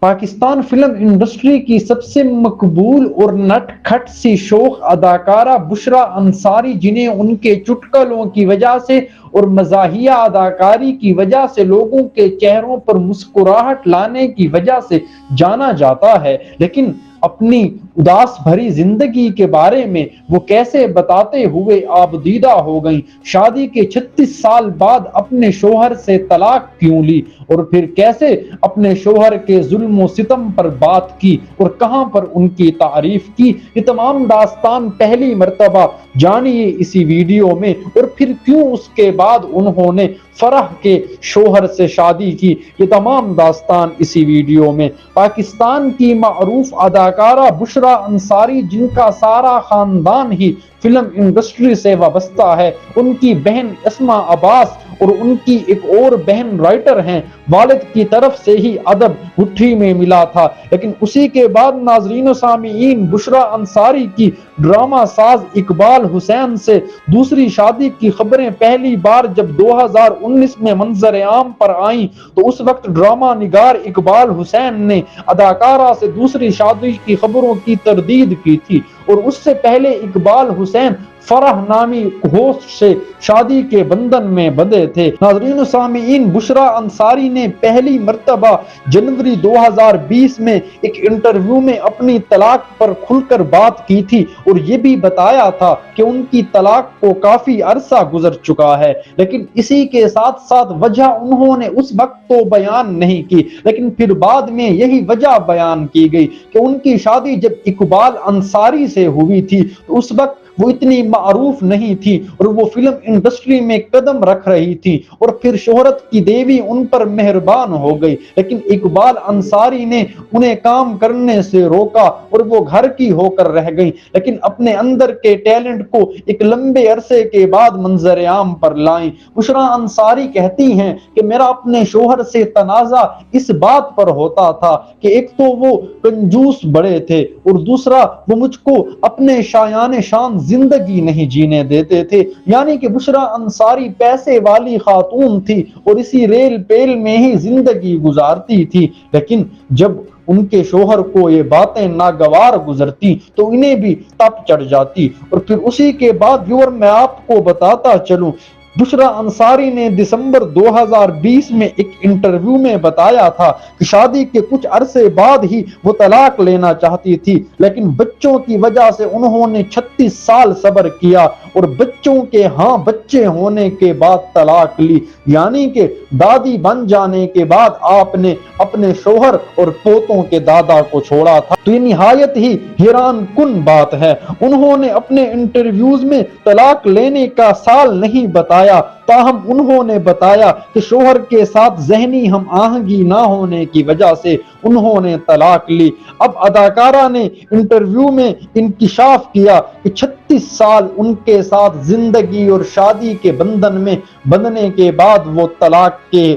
Pakistan film industry کی سب سے مقبول اور نٹ کھٹ سی شوخ اداکارہ بشریٰ انصاری، جنہیں ان کے چٹکلوں کی وجہ سے اور مزاحیہ اداکاری کی وجہ سے لوگوں کے چہروں پر مسکراہٹ لانے کی وجہ سے جانا جاتا ہے، لیکن اپنی اداس بھری زندگی کے بارے میں وہ کیسے بتاتے ہوئے آبدیدہ ہو گئیں، شادی کے 36 سال بعد اپنے شوہر سے طلاق کیوں لی، اور پھر کیسے اپنے شوہر کے ظلم و ستم پر بات کی اور کہاں پر ان کی تعریف کی، یہ تمام داستان پہلی مرتبہ جانیے اسی ویڈیو میں، اور پھر کیوں اس کے بعد انہوں نے فرح کے شوہر سے شادی کی، یہ تمام داستان اسی ویڈیو میں۔ پاکستان کی معروف اداکارہ بشریٰ انصاری، جن کا سارا خاندان ہی فلم انڈسٹری سے وابستہ ہے، ان کی بہن اسما عباس اور ان کی ایک اور بہن رائٹر ہیں، والد کی طرف سے ہی ادب گٹھی میں ملا تھا، لیکن اسی کے بعد ناظرین و سامعین بشریٰ انصاری کی ڈرامہ ساز اقبال حسین سے دوسری شادی کی خبریں پہلی بار جب 2019 میں منظر عام پر آئیں تو اس وقت ڈرامہ نگار اقبال حسین نے اداکارہ سے دوسری شادی کی خبروں کی تردید کی تھی، اور اس سے پہلے اقبال حسین فرح نامی ہوسٹ سے شادی کے بندھن میں بندھے تھے۔ ناظرین و سامعین، بشریٰ انصاری نے پہلی مرتبہ جنوری 2020 میں ایک انٹرویو میں اپنی طلاق پر کھل کر بات کی تھی اور یہ بھی بتایا تھا کہ ان کی طلاق کو کافی عرصہ گزر چکا ہے، لیکن اسی کے ساتھ ساتھ وجہ انہوں نے اس وقت تو بیان نہیں کی، لیکن پھر بعد میں یہی وجہ بیان کی گئی کہ ان کی شادی جب اقبال انصاری سے ہوئی تھی تو اس وقت وہ اتنی معروف نہیں تھی اور وہ فلم انڈسٹری میں قدم رکھ رہی تھی، اور پھر شہرت کی دیوی ان پر مہربان ہو گئی، لیکن اقبال انصاری نے انہیں کام کرنے سے روکا اور وہ گھر کی ہو کر رہ گئی، لیکن اپنے اندر کے ٹیلنٹ کو ایک لمبے عرصے کے بعد منظر عام پر لائیں۔ بشریٰ انصاری کہتی ہیں کہ میرا اپنے شوہر سے تنازع اس بات پر ہوتا تھا کہ ایک تو وہ کنجوس بڑے تھے اور دوسرا وہ مجھ کو اپنے شایان شان زندگی نہیں جینے دیتے تھے، یعنی کہ بشریٰ انصاری پیسے والی خاتون تھی اور اسی ریل پیل میں ہی زندگی گزارتی تھی، لیکن جب ان کے شوہر کو یہ باتیں ناگوار گزرتی تو انہیں بھی تپ چڑھ جاتی، اور پھر اسی کے بعد ویور میں آپ کو بتاتا چلوں، بشریٰ انصاری نے دسمبر 2020 میں ایک انٹرویو میں بتایا تھا کہ شادی کے کچھ عرصے بعد ہی وہ طلاق لینا چاہتی تھی، لیکن بچوں کی وجہ سے انہوں نے 36 سال صبر کیا اور بچوں کے بچے ہونے کے بعد طلاق لی، یعنی کہ دادی بن جانے کے بعد آپ نے اپنے شوہر اور پوتوں کے دادا کو چھوڑا تھا۔ تو یہ نہایت ہی حیران کن بات ہے۔ انہوں نے اپنے انٹرویوز میں طلاق لینے کا سال نہیں بتایا، تاہم انہوں نے بتایا کہ شوہر کے ساتھ ذہنی ہم آہنگی نہ ہونے کی وجہ سے انہوں نے طلاق لی۔ اب اداکارہ نے انٹرویو میں انکشاف کیا کہ 36 سال ان کے ساتھ زندگی اور شادی کے بندھن میں بندھنے کے بعد وہ طلاق کے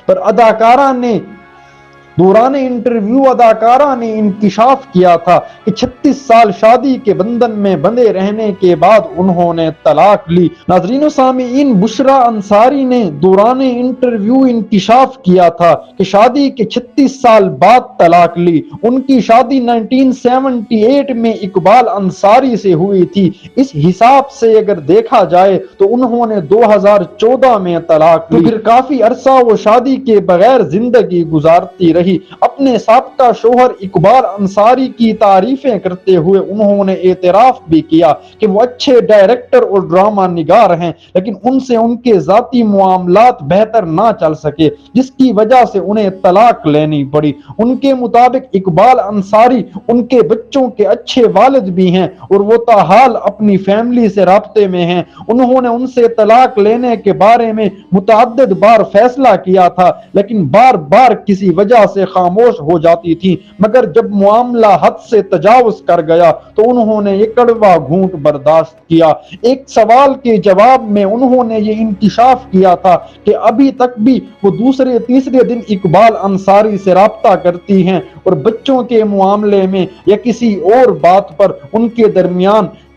پر اداکارہ نے دوران انٹرویو انکشاف کیا تھا کہ 36 سال شادی کے بندھن میں بندھے رہنے کے بعد انہوں نے طلاق لی۔ ناظرین و سامعین، بشریٰ انصاری نے دوران انٹرویو انکشاف کیا تھا کہ شادی کے 36 سال بعد طلاق لی۔ ان کی شادی 1978 میں اقبال انصاری سے ہوئی تھی۔ اس حساب سے اگر دیکھا جائے تو انہوں نے 2014 میں طلاق لی، پھر کافی عرصہ وہ شادی کے بغیر زندگی گزارتی رہی۔ اپنے سابقہ شوہر اقبال انصاری کی تعریفیں کرتے ہوئے انہوں نے اعتراف بھی کیا کہ وہ اچھے ڈائریکٹر اور ڈرامہ نگار ہیں، لیکن ان سے ان کے ذاتی معاملات بہتر نہ چل سکے، جس کی وجہ سے انہیں طلاق لینی پڑی۔ ان کے مطابق اقبال انصاری ان کے بچوں کے اچھے والد بھی ہیں اور وہ تاحال اپنی فیملی سے رابطے میں ہیں۔ انہوں نے ان سے طلاق لینے کے بارے میں متعدد بار فیصلہ کیا تھا، لیکن بار بار کسی وجہ سے خاموش ہو جاتی تھی، مگر جب معاملہ حد سے تجاوز کر گیا تو انہوں نے یہ کڑوا گھونٹ برداشت کیا۔ ایک سوال کے جواب میں انہوں نے یہ انکشاف کیا تھا کہ ابھی تک بھی وہ دوسرے تیسرے دن اقبال انصاری سے رابطہ کرتی ہیں اور بچوں کے معاملے میں یا کسی اور بات پر ان کے درمیان